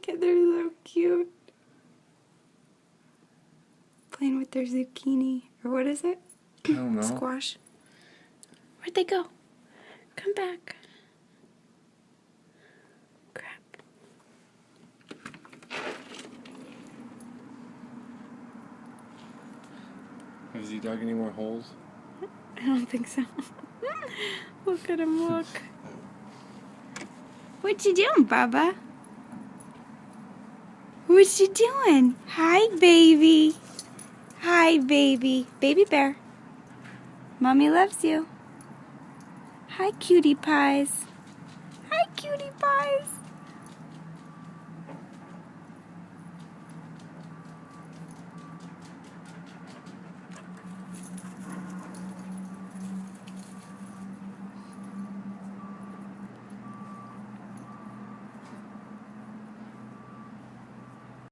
They're so cute. Playing with their zucchini. Or what is it? I don't know. Squash. Where'd they go? Come back. Crap. Has he dug any more holes? I don't think so. Look at him, look. What you doing, Bubba? What you doing? Hi, baby. Hi, baby. Baby bear. Mommy loves you. Hi, cutie pies. Hi, cutie pies.